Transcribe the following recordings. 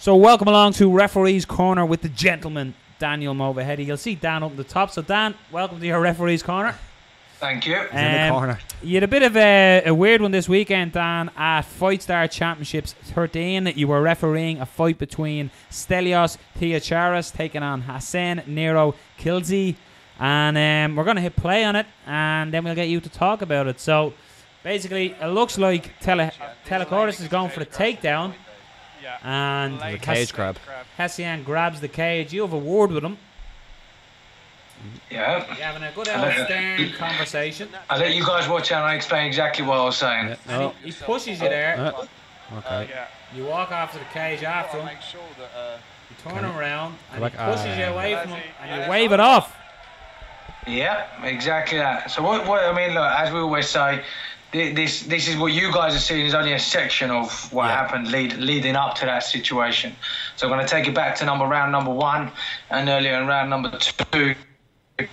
So welcome along to Referee's Corner with the gentleman, Daniel Movahedi. You'll see Dan up at the top. So Dan, welcome to your Referee's Corner. Thank you. He's in the corner. You had a bit of a weird one this weekend, Dan, at Fight Star Championships 13. You were refereeing a fight between Stelios Theocharis taking on Hassan Nero Kilzi. And we're going to hit play on it, and then we'll get you to talk about it. So basically, it looks like Telecoris is going for the takedown. And the cage grab. Hassan grabs the cage. You have a word with him. Yeah. You're having a good old stern conversation. I'll let you guys watch out and I explain exactly what I was saying. Yeah. He pushes you there. Okay. You walk off to the cage after him. You turn him around and he pushes you away from him and you wave it off. Yeah, exactly that. So what I mean, look, as we always say, this is what you guys are seeing is only a section of what happened leading up to that situation. So I'm going to take it back to round number one and earlier in round number two. In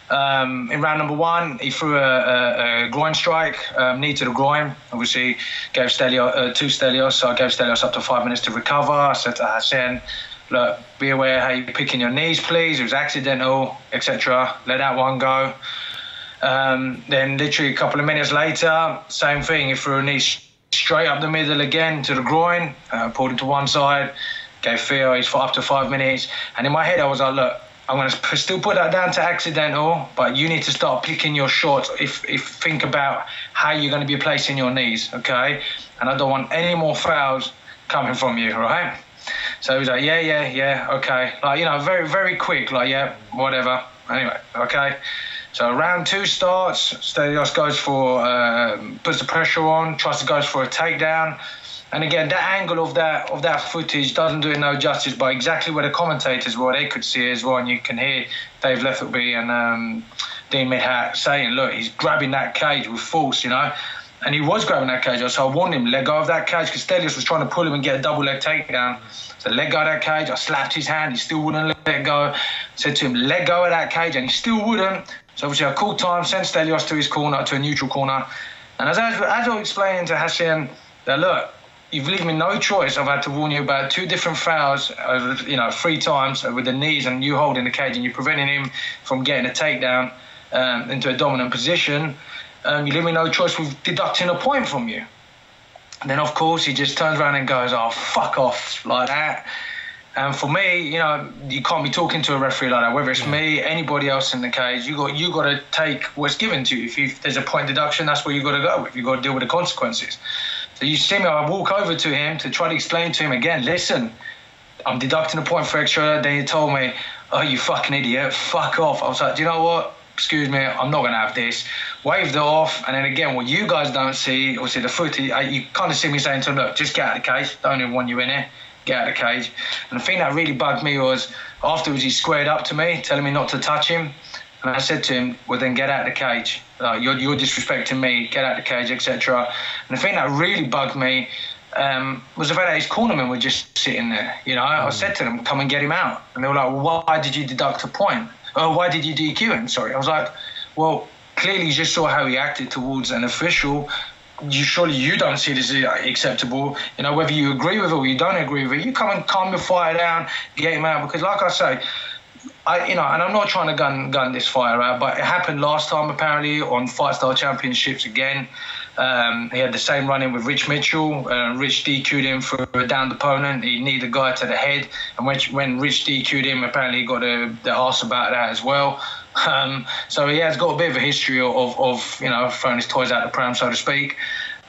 round number one, he threw a groin strike, knee to the groin. Obviously, gave Stelios, to Stelios, so I gave Stelios up to 5 minutes to recover. I said to Hassan, look, be aware how you're picking your knees, please. It was accidental, etc. Let that one go. Then literally a couple of minutes later, same thing. He threw a knee straight up the middle again to the groin, pulled it to one side, gave Theo his up to 5 minutes. And in my head, I was like, look, I'm going to still put that down to accidental, but you need to start picking your shots if think about how you're going to be placing your knees, okay? And I don't want any more fouls coming from you, right? So he was like, yeah, okay. Like, you know, very, very quick, like, yeah, whatever. Anyway, okay. So round two starts, Stelios goes for, puts the pressure on, tries to go for a takedown. And again, that angle of that footage doesn't do it no justice, but exactly where the commentators were, they could see it as well. And you can hear Dave Letheby and Dean Midhat saying, look, he's grabbing that cage with force, you know. And he was grabbing that cage. So I warned him, let go of that cage, because Stelios was trying to pull him and get a double leg takedown. So let go of that cage. I slapped his hand. He still wouldn't let go. I said to him, let go of that cage. And he still wouldn't. So obviously I called time, sent Stelios to his corner, to a neutral corner. And as I was explaining to Hassan, that look, you've left me no choice. I've had to warn you about two different fouls, you know, 3 times with the knees and you holding the cage and you're preventing him from getting a takedown into a dominant position. You leave me no choice with deducting a point from you. And then, of course, he just turns around and goes, oh, fuck off, like that. And for me, you know, you can't be talking to a referee like that, whether it's me, anybody else in the cage. You got to take what's given to you. If there's a point deduction, that's where you got to go with. You got to deal with the consequences. So you see me, I walk over to him to try to explain to him again, listen, I'm deducting a point for extra. Then he told me, oh, you fucking idiot, fuck off. I was like, do you know what? Excuse me, I'm not going to have this. Waved it off. And then again, what you guys don't see, obviously the footage, you kind of see me saying to him, look, just get out of the cage. Don't even want you in here. Get out of the cage. And the thing that really bugged me was afterwards he squared up to me, telling me not to touch him. And I said to him, well, then get out of the cage. You're disrespecting me, get out of the cage, etc. And the thing that really bugged me was the fact that his cornermen were just sitting there. You know, I said to them, come and get him out. And they were like, well, why did you deduct a point? Oh, why did you DQ him? Sorry. I was like, well, clearly you just saw how he acted towards an official. Surely you don't see this as acceptable. You know, whether you agree with it or you don't agree with it, you come and calm the fire down, get him out. Because like I say, and I'm not trying to gun this fire out, but it happened last time apparently on Fight Star Championships again. He had the same run-in with Rich Mitchell. Rich DQ'd him for a downed opponent. He kneed the guy to the head. And when Rich DQ'd him, apparently he got the arse about that as well. So he has got a bit of a history of you know, throwing his toys out the pram, so to speak.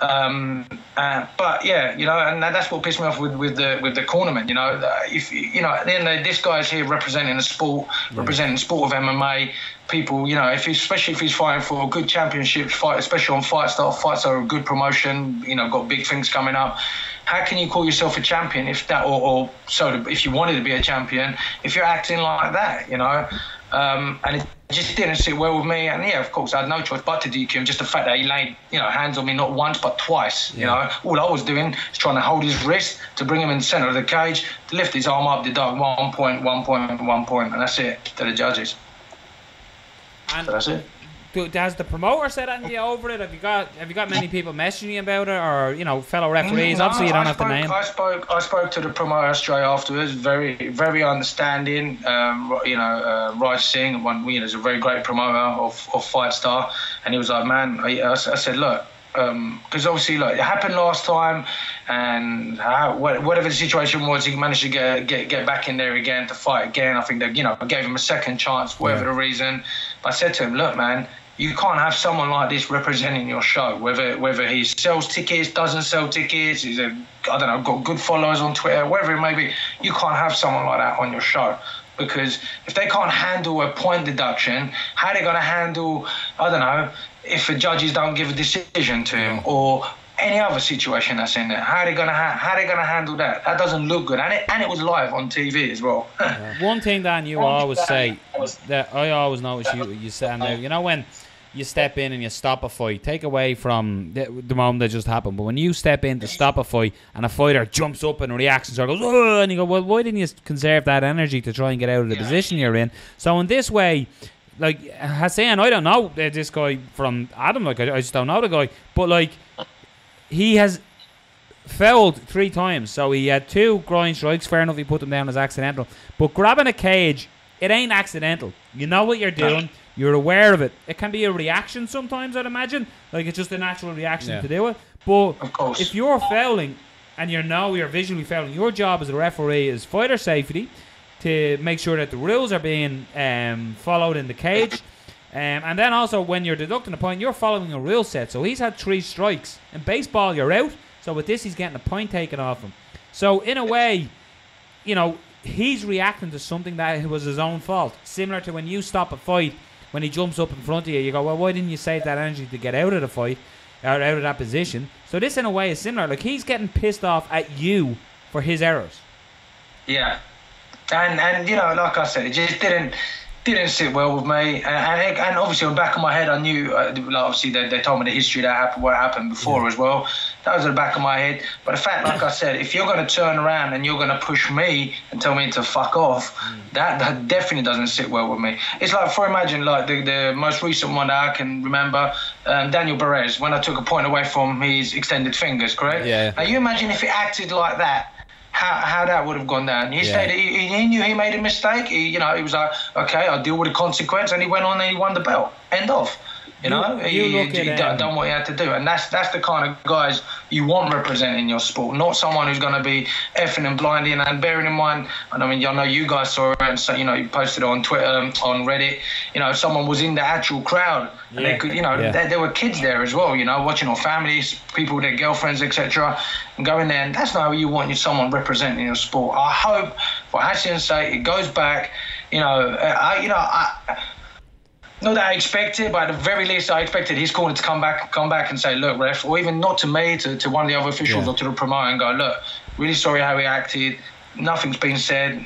But yeah, you know, and that's what pissed me off with the cornerman. You know, if you know, at the end of the day, this guy's here representing the sport, representing the sport of MMA. People, you know, especially if he's fighting for a good championship fight, especially on Fight Star. Fights are a good promotion. You know, got big things coming up. How can you call yourself a champion if that, if you wanted to be a champion, if you're acting like that, you know? And it just didn't sit well with me. And yeah, of course, I had no choice but to DQ him. Just the fact that he laid, you know, hands on me not once but twice. You know, all I was doing is trying to hold his wrist to bring him in the centre of the cage, to lift his arm up, deduct 1 point, and that's it to the judges. And so that's it. has the promoter said anything to you over it? Have you got many people messaging you about it, or fellow referees? Obviously, you don't have to name. I spoke to the promoter straight afterwards. Very, very understanding. Raj Singh, is a very great promoter of Fight Star, and he was like, man, I said, look. Because obviously, it happened last time, and whatever the situation was, he managed to get back in there again to fight again. I think that I gave him a second chance, whatever the reason. But I said to him, look, man, you can't have someone like this representing your show. Whether he sells tickets, doesn't sell tickets, he's got good followers on Twitter, whatever it may be. You can't have someone like that on your show. Because if they can't handle a point deduction, how are they going to handle, if the judges don't give a decision to him, or any other situation that's in there? How are they going to handle that? That doesn't look good, and it was live on TV as well. One thing, Dan, you always say that I always notice you say now. When you step in and you stop a fight, take away from the moment that just happened, but when you step in to stop a fight and a fighter jumps up and reacts and sort of goes, oh, and you go, well, why didn't you conserve that energy to try and get out of the position you're in? So in this way, like Hassan, I don't know this guy from Adam, I just don't know the guy, but he has fouled 3 times, so he had 2 groin strikes. Fair enough, he put them down as accidental, but grabbing a cage, it ain't accidental. You know what you're doing. You're aware of it. It can be a reaction sometimes, I'd imagine. It's just a natural reaction to do it. But if you're fouling and you're visually fouling, your job as a referee is fighter safety, to make sure that the rules are being followed in the cage. And then also when you're deducting a point, you're following a rule set. So he's had 3 strikes. In baseball, you're out. So with this, he's getting a point taken off him. So in a way, he's reacting to something that was his own fault. Similar to when you stop a fight, when he jumps up in front of you, you go, well, why didn't you save that energy to get out of the fight, or out of that position? So this, in a way, is similar. He's getting pissed off at you for his errors. Yeah. And like I said, it just didn't sit well with me. And obviously, on the back of my head, I knew, obviously, they told me the history what happened before as well. That was at the back of my head. But the fact, like I said, if you're going to turn around and you're going to push me and tell me to fuck off, that definitely doesn't sit well with me. It's imagine the most recent one that I can remember, Daniel Perez, when I took a point away from his extended fingers, correct? Yeah. Now, you imagine if he acted like that, how that would have gone down. He said he knew he made a mistake. He was like, okay, I'll deal with the consequence, and he went on and he won the belt. End of. He done what he had to do, and that's the kind of guys you want representing your sport, not someone who's going to be effing and blinding. And bearing in mind, I know you guys saw it, and so you posted it on Twitter, on Reddit. Someone was in the actual crowd, and they could, there were kids there as well, watching, or families, people with their girlfriends, etc., and going there. And that's not how you want someone representing your sport. I hope, for Hassan's sake, it goes back. Not that I expected, but at the very least, I expected his corner to come back and say, look, ref, or even not to me, to one of the other officials or to the promoter, and go, look, really sorry how he acted. Nothing's been said,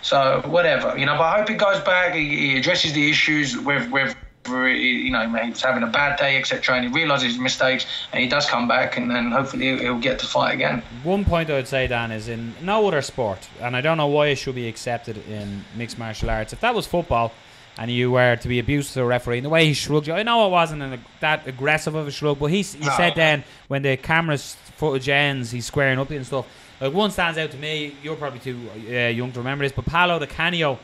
so whatever, But I hope he goes back, he addresses the issues with he's having a bad day, etc., and he realises his mistakes, and he does come back, and then hopefully he'll get to fight again. One point I would say, Dan, is in no other sport, and I don't know why it should be accepted in mixed martial arts. If that was football, and you were to be abusive to a referee, and the way he shrugged you, I know it wasn't that aggressive of a shrug, but he said then, when the camera's footage ends, he's squaring up and stuff. One stands out to me, you're probably too young to remember this, but Paolo Di Canio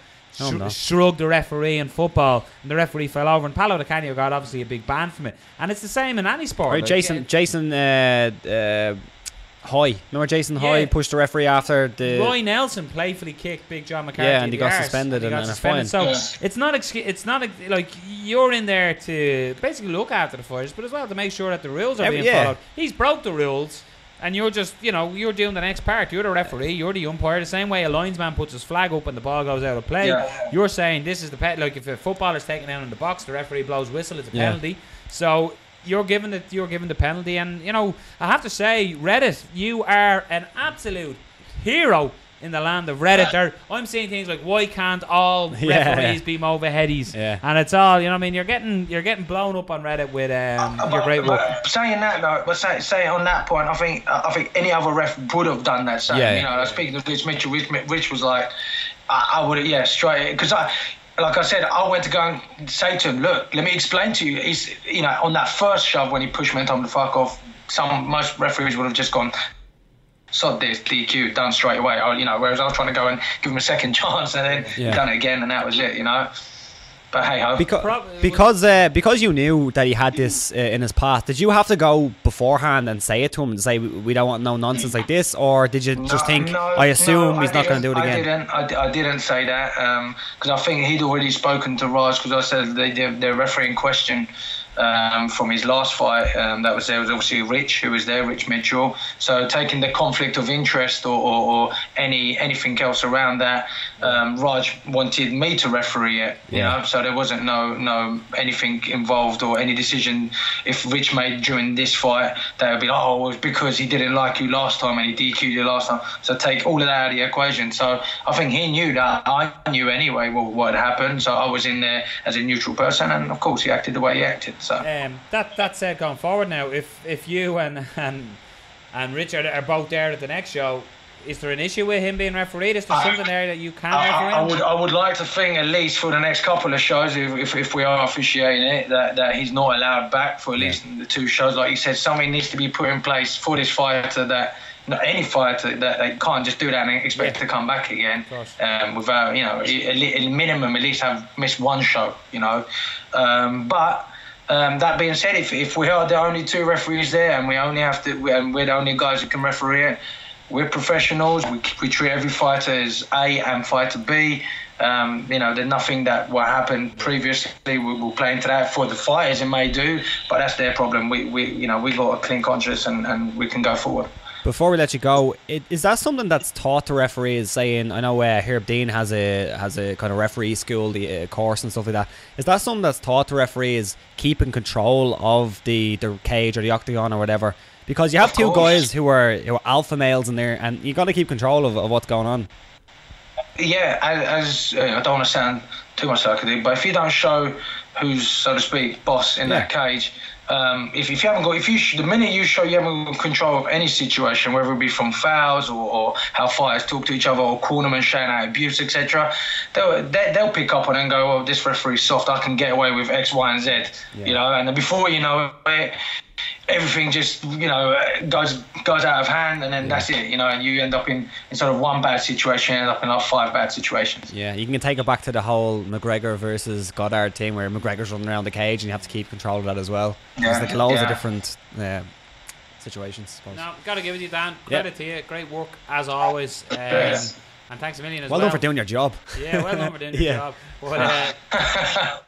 shrugged the referee in football, and the referee fell over, and Paolo Di Canio got obviously a big ban from it. And it's the same in any sport. Right, Jason Hoy. Remember Jason Hoy pushed the referee after the... Roy Nelson playfully kicked Big John McCarthy. Yeah, and he got suspended and a fine. So it's not like you're in there to basically look after the fighters, but as well to make sure that the rules are being followed. He's broke the rules, and you're just, you're doing the next part. You're the referee, you're the umpire. The same way a linesman puts his flag up and the ball goes out of play, you're saying this is the like if a footballer's taken down in the box, the referee blows whistle, it's a penalty. So you're given the penalty, and I have to say, Reddit, you are an absolute hero in the land of Reddit. I'm seeing things like, why can't all referees be Movahedis? And it's all, you're getting blown up on Reddit with your great work. But saying that though, but say on that point, I think any other ref would have done that. So speaking of Rich Mitchell, Rich was like, I would have straight, because like I said, I went to go and say to him, look, let me explain to you. He's, on that first shove when he pushed me and told him to fuck off, most referees would have just gone, sod this, DQ, done straight away. Whereas I was trying to go and give him a second chance and then done it again, and that was it, But hey ho. Because you knew that he had this in his past, did you have to go bebeforehand and say it to him and say, we don't want no nonsense like this? Or did you just think, I assume he's not going to do it again? I didn't say that because I think he'd already spoken to Raj, because I said the referee in question from his last fight, there was obviously Rich, who was there, Rich Mitchell. So taking the conflict of interest or anything else around that, Raj wanted me to referee it, so there wasn't no anything involved or any decision if Rich made during this fight that would be like, it was because he didn't like you last time and he DQ'd you last time. So take all of that out of the equation. So I think he knew that. I knew anyway what had happened. So I was in there as a neutral person, and of course he acted the way he acted. So that said, going forward now, if you and Richard are both there at the next show, is there an issue with him being refereed? Is there something there that you can referee? I would like to think, at least for the next couple of shows, if we are officiating it, that he's not allowed back for at least the 2 shows. Like you said, something needs to be put in place for this fighter that. Not any fighter that they can't just do that and expect to come back again without, at minimum at least have missed 1 show, But that being said, if we are the only 2 referees there and we only have to, and we're the only guys who can referee it, we're professionals. We treat every fighter as A and fighter B. There's nothing that what happened previously will play into that for the fighters. It may do, but that's their problem. We got a clean conscience and we can go forward. Before we let you go, is that something that's taught to referees? Saying, I know Herb Dean has a kind of referee school, the course and stuff like that. Is that something that's taught to referees, keeping control of the cage or the octagon or whatever? Because you have 2 guys who are alpha males in there, and you got to keep control of what's going on. Yeah, as I don't want to sound too much like I do, but if you don't show who's, so to speak, boss in that cage. If you haven't got, the minute you show you haven't got control of any situation, whether it be from fouls or how fighters talk to each other or cornermen shouting out abuse, etc., they'll pick up on it and go, "Oh, this referee's soft. I can get away with X, Y, and Z." And then before you know it, everything just goes out of hand, and then that's it. And you end up in sort of 1 bad situation, end up in like 5 bad situations. Yeah, you can take it back to the whole McGregor versus Goddard thing, where McGregor's running around the cage and you have to keep control of that as well. There's like loads of different situations, I suppose. No, gotta give it to you, Dan. Credit to you. Great work as always. And thanks a million as well. Well done for doing your job. Yeah, well done for doing your job. But,